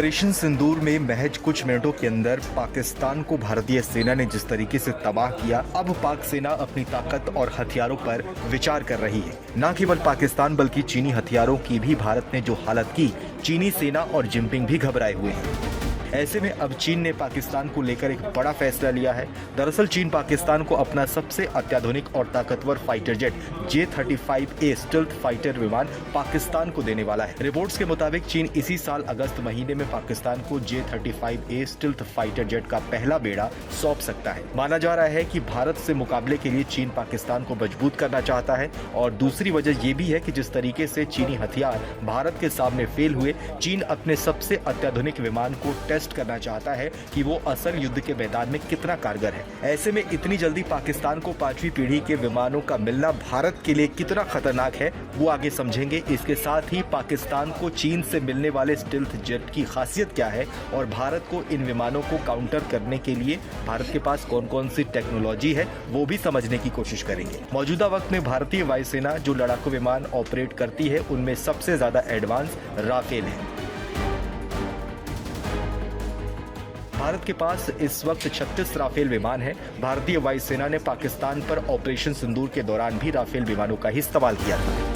Operation सिंदूर में महज कुछ मिनटों के अंदर पाकिस्तान को भारतीय सेना ने जिस तरीके से तबाह किया, अब पाक सेना अपनी ताकत और हथियारों पर विचार कर रही है। न केवल पाकिस्तान बल्कि चीनी हथियारों की भी भारत ने जो हालत की, चीनी सेना और जिनपिंग भी घबराए हुए हैं। ऐसे में अब चीन ने पाकिस्तान को लेकर एक बड़ा फैसला लिया है। दरअसल चीन पाकिस्तान को अपना सबसे अत्याधुनिक और ताकतवर fighter jet J-35A stealth fighter विमान पाकिस्तान को देने वाला है। रिपोर्ट्स के मुताबिक चीन इसी साल अगस्त महीने में पाकिस्तान को J-35A स्टेल्थ फाइटर जेट का पहला बेड़ा सौंप सकता है। माना जा रहा है कि भारत से मुकाबले के लिए चीन पाकिस्तान को मजबूत करना चाहता है और दूसरी वजह यह भी है कि जिस तरीके से चीनी हथियार भारत के सामने फेल हुए, चीन अपने सबसे अत्याधुनिक विमान को टेस्ट करना चाहता है कि वो असल युद्ध के मैदान में कितना कारगर है। ऐसे में इतनी जल्दी पाकिस्तान को 5वीं पीढ़ी के विमानों का मिलना भारत के लिए कितना खतरनाक है, वो आगे समझेंगे। इसके साथ ही पाकिस्तान को चीन से मिलने वाले स्टेल्थ जेट की खासियत क्या है और भारत को इन विमानों को काउंटर करने के लिए भारत के पास कौन कौन सी टेक्नोलॉजी है, वो भी समझने की कोशिश करेंगे। मौजूदा वक्त में भारतीय वायुसेना जो लड़ाकू विमान ऑपरेट करती है, उनमें सबसे ज्यादा एडवांस राफेल है। भारत के पास इस वक्त 36 राफेल विमान है। भारतीय वायुसेना ने पाकिस्तान पर ऑपरेशन सिंदूर के दौरान भी राफेल विमानों का ही इस्तेमाल किया था।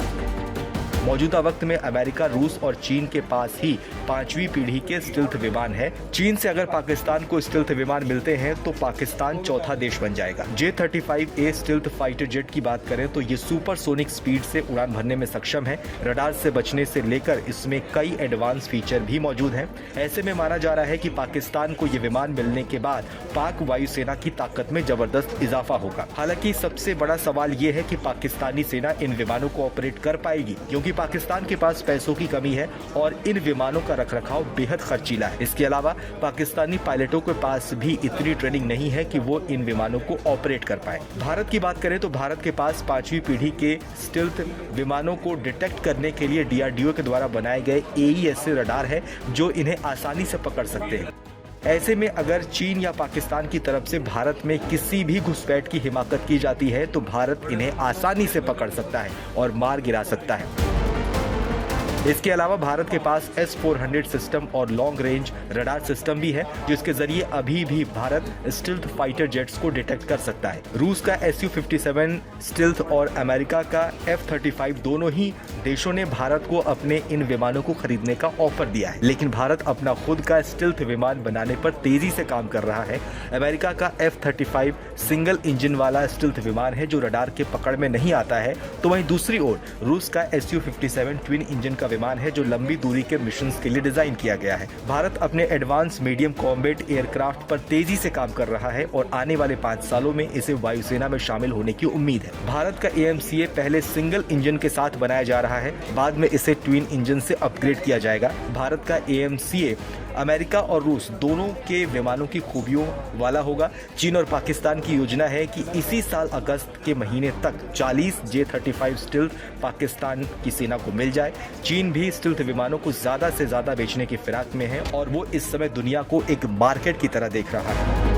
मौजूदा वक्त में अमेरिका, रूस और चीन के पास ही 5वीं पीढ़ी के स्टेल्थ विमान है। चीन से अगर पाकिस्तान को स्टेल्थ विमान मिलते हैं तो पाकिस्तान चौथा देश बन जाएगा। J-35A स्टेल्थ फाइटर जेट की बात करें तो ये सुपरसोनिक स्पीड से उड़ान भरने में सक्षम है। रडार से बचने से लेकर इसमें कई एडवांस फीचर भी मौजूद हैं। ऐसे में माना जा रहा है कि पाकिस्तान को ये विमान मिलने के बाद पाक वायुसेना की ताकत में जबरदस्त इजाफा होगा। हालांकि सबसे बड़ा सवाल ये है कि पाकिस्तानी सेना इन विमानों को ऑपरेट कर पाएगी, क्योंकि पाकिस्तान के पास पैसों की कमी है और इन विमानों का रखरखाव बेहद खर्चीला है। इसके अलावा पाकिस्तानी पायलटों के पास भी इतनी ट्रेनिंग नहीं है कि वो इन विमानों को ऑपरेट कर पाए। भारत की बात करें तो भारत के पास 5वीं पीढ़ी के स्टेल्थ विमानों को डिटेक्ट करने के लिए DRDO के द्वारा बनाए गए AESA रडार है, जो इन्हें आसानी से पकड़ सकते हैं। ऐसे में अगर चीन या पाकिस्तान की तरफ से भारत में किसी भी घुसपैठ की हिमाकत की जाती है तो भारत इन्हें आसानी से पकड़ सकता है और मार गिरा सकता है। इसके अलावा भारत के पास S-400 सिस्टम और लॉन्ग रेंज रडार सिस्टम भी है, जिसके जरिए अभी भी भारत स्टेल्थ फाइटर जेट्स को डिटेक्ट कर सकता है। रूस का Su-57 स्टेल्थ और अमेरिका का F-35 दोनों ही देशों ने भारत को अपने इन विमानों को खरीदने का ऑफर दिया है, लेकिन भारत अपना खुद का स्टेल्थ विमान बनाने पर तेजी से काम कर रहा है। अमेरिका का F-35 सिंगल इंजन वाला स्टेल्थ विमान है जो रडार के पकड़ में नहीं आता है, तो वहीं दूसरी ओर रूस का Su-57 ट्विन इंजन का विमान है जो लंबी दूरी के मिशंस के लिए डिजाइन किया गया है। भारत अपने एडवांस मीडियम कॉम्बैट एयरक्राफ्ट पर तेजी से काम कर रहा है और आने वाले 5 सालों में इसे वायुसेना में शामिल होने की उम्मीद है। भारत का AMCA पहले सिंगल इंजन के साथ बनाया जा रहा है, बाद में इसे ट्विन इंजन से अपग्रेड किया जाएगा। भारत का AMCA अमेरिका और रूस दोनों के विमानों की खूबियों वाला होगा। चीन और पाकिस्तान की योजना है कि इसी साल अगस्त के महीने तक 40 J-35 स्टेल्थ पाकिस्तान की सेना को मिल जाए। चीन भी स्टेल्थ विमानों को ज्यादा से ज्यादा बेचने की फिराक में है और वो इस समय दुनिया को एक मार्केट की तरह देख रहा है।